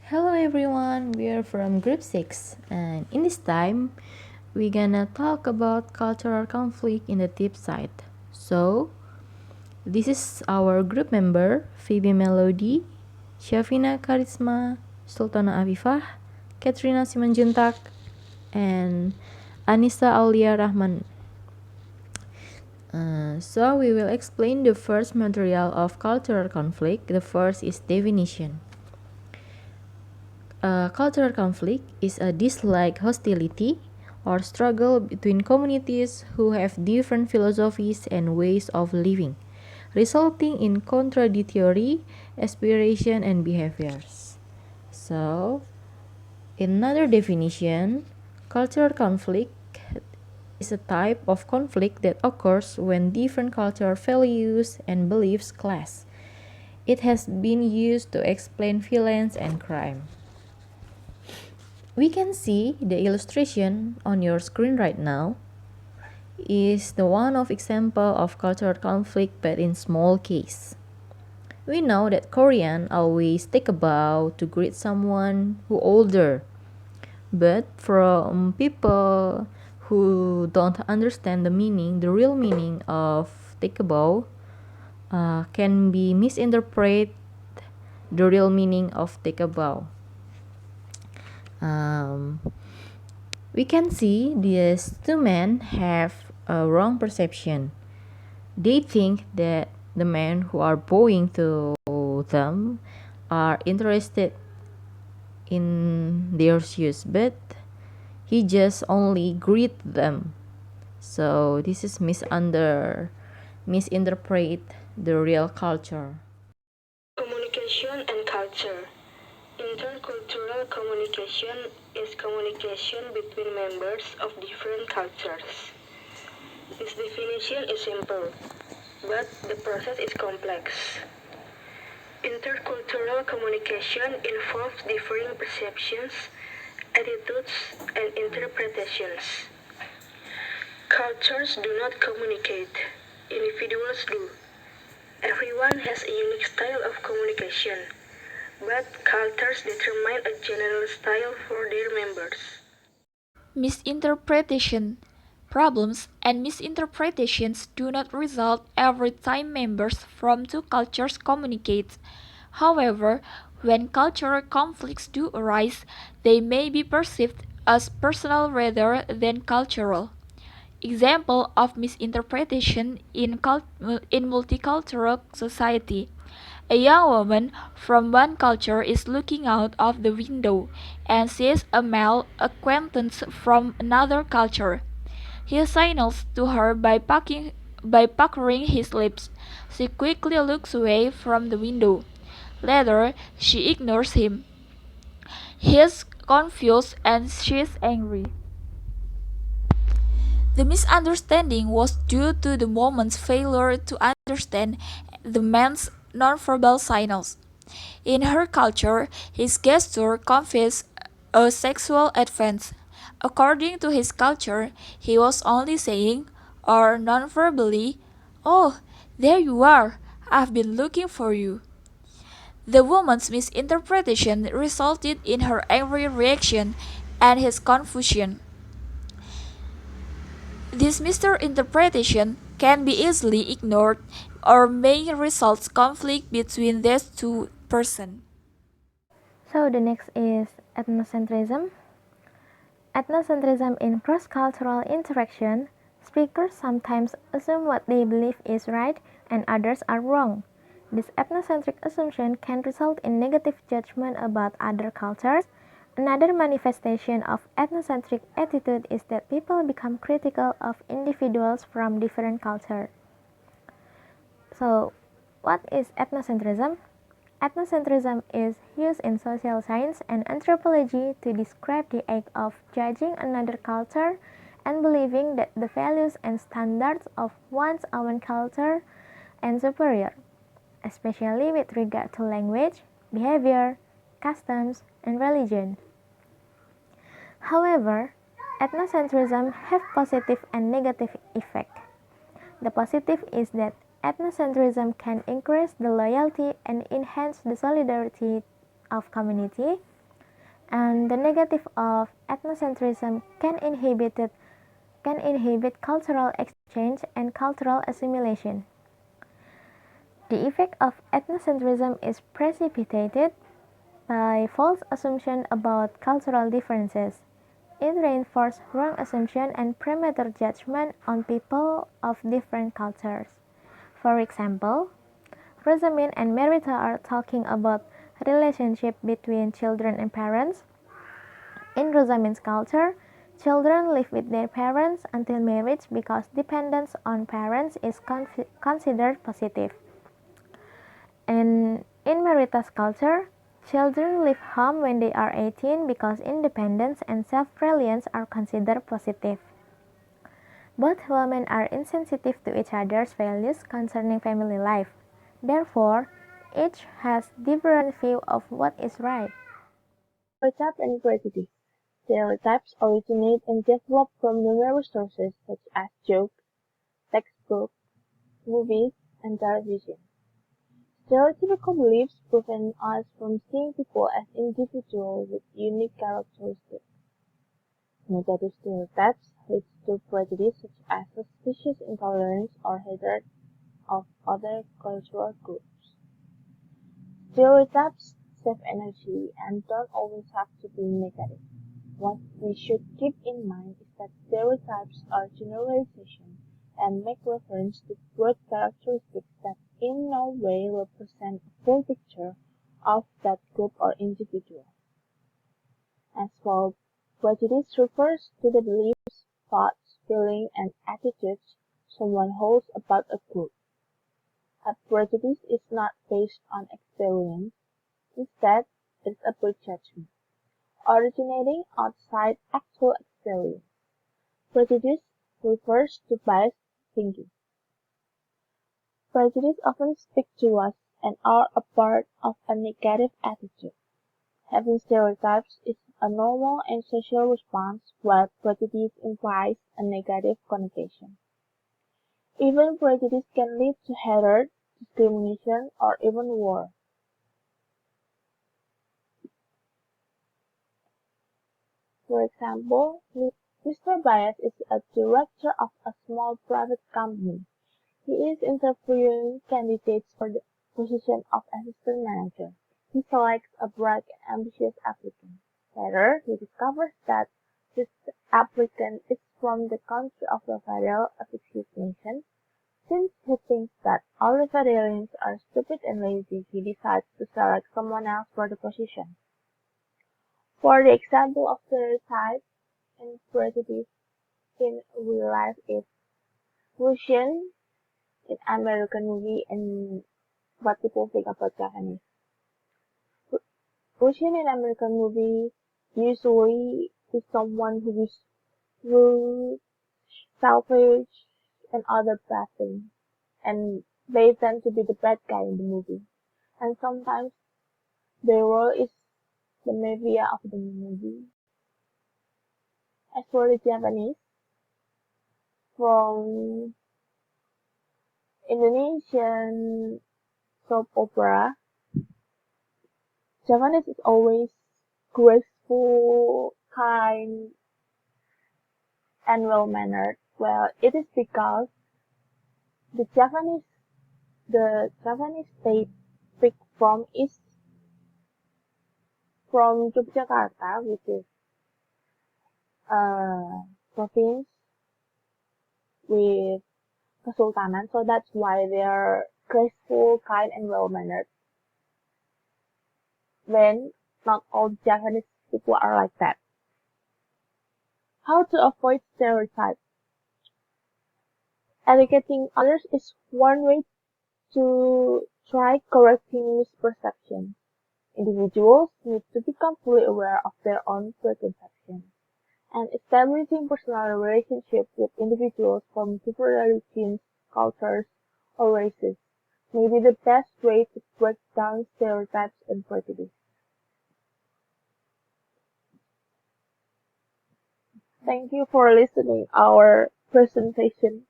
Hello everyone, we are from group 6 and in this time we're gonna talk about cultural conflict in the deep side. So, this is our group member Phoebe Melody, Syafina Karisma, Sultana Afifah, Katrina Simanjuntak, and Anissa Aulia Rahman. So we will explain the first material of cultural conflict. The first is definition. Cultural conflict is a dislike, hostility, or struggle between communities who have different philosophies and ways of living, resulting in contradictory aspiration and behaviors. So, in another definition, cultural conflict is a type of conflict that occurs when different cultural values and beliefs clash. It has been used to explain violence and crime. We can see the illustration on your screen right now is the one of example of cultural conflict but in small case. We know that Korean always take a bow to greet someone who older. But from people who don't understand the real meaning of take a bow can be misinterpret the real meaning of take a bow. We can see these two men have a wrong perception. They think that the men who are bowing to them are interested in their shoes, but he just only greet them. So this is misinterpret the real culture. Communication and culture. Intercultural communication is communication between members of different cultures. This definition is simple, but the process is complex. Intercultural communication involves differing perceptions, attitudes, and interpretations. Cultures do not communicate, individuals do. Everyone has a unique style of communication, but cultures determine a general style for their members. Misinterpretation. Problems and misinterpretations do not result every time members from two cultures communicate. However, when cultural conflicts do arise, they may be perceived as personal rather than cultural. Example of misinterpretation in multicultural society. A young woman from one culture is looking out of the window and sees a male acquaintance from another culture. He signals to her by puckering his lips. She quickly looks away from the window. Later, she ignores him. He is confused and she is angry. The misunderstanding was due to the woman's failure to understand the man's nonverbal signals. In her culture, his gesture conveys a sexual advance. According to his culture, he was only saying, or nonverbally, "Oh, there you are, I've been looking for you." The woman's misinterpretation resulted in her angry reaction and his confusion. This misinterpretation can be easily ignored or may result conflict between these two persons. So the next is ethnocentrism. Ethnocentrism in cross-cultural interaction, speakers sometimes assume what they believe is right and others are wrong. This ethnocentric assumption can result in negative judgment about other cultures. Another manifestation of ethnocentric attitude is that people become critical of individuals from different cultures. So, what is ethnocentrism? Ethnocentrism is used in social science and anthropology to describe the act of judging another culture and believing that the values and standards of one's own culture are superior, especially with regard to language, behavior, customs, and religion. However, ethnocentrism have positive and negative effect. The positive is that ethnocentrism can increase the loyalty and enhance the solidarity of community. And the negative of ethnocentrism can inhibit cultural exchange and cultural assimilation. The effect of ethnocentrism is precipitated by false assumptions about cultural differences. It reinforces wrong assumptions and premature judgment on people of different cultures. For example, Rosamund and Merita are talking about relationship between children and parents. In Rosamund's culture, children live with their parents until marriage because dependence on parents is considered positive. And in Merita's culture, children leave home when they are 18 because independence and self-reliance are considered positive. Both women are insensitive to each other's values concerning family life. Therefore, each has different view of what is right. Stereotype and prejudice. Stereotypes originate and develop from numerous sources such as jokes, textbooks, movies, and television. Stereotypical beliefs prevent us from seeing people as individuals with unique characteristics. Negative stereotypes lead to prejudice such as suspicious intolerance or hatred of other cultural groups. Stereotypes save energy and don't always have to be negative. What we should keep in mind is that stereotypes are generalizations and make reference to broad characteristics that in no way represent a full picture of that group or individual. As well, prejudice refers to the beliefs, thoughts, feelings, and attitudes someone holds about a group. A prejudice is not based on experience; instead, it is a prejudgment, originating outside actual experience. Prejudice refers to biased thinking. Prejudice often speaks to us and are a part of a negative attitude. Having stereotypes is a normal and social response while prejudice implies a negative connotation. Even prejudice can lead to hatred, discrimination, or even war. For example, Mr. Bias is a director of a small private company. He is interviewing candidates for the position of assistant manager. He selects a bright and ambitious applicant. Later, he discovers that this applicant is from the country of the Federal of his nation. Since he thinks that all the Federalians are stupid and lazy, he decides to select someone else for the position. For the example of stereotype and prejudice in real life is Russian in American movie and what people think about Japanese. Russian in American movie usually is someone who is rude, selfish, and other bad things, and they tend to be the bad guy in the movie. And sometimes their role is the mafia of the movie. As for the Japanese, from Indonesian soap opera, Japanese is always graceful, kind, and well-mannered. Well, it is because the Japanese state picked from is from Yogyakarta, which is a province with Kesultanan, so that's why they are graceful, kind, and well-mannered. When not all Japanese people are like that. How to avoid stereotypes? Educating others is one way to try correcting misperceptions. Individuals need to become fully aware of their own preconceptions, and establishing personal relationships with individuals from different religions, cultures, or races may be the best way to break down stereotypes and prejudice. Thank you for listening our presentation.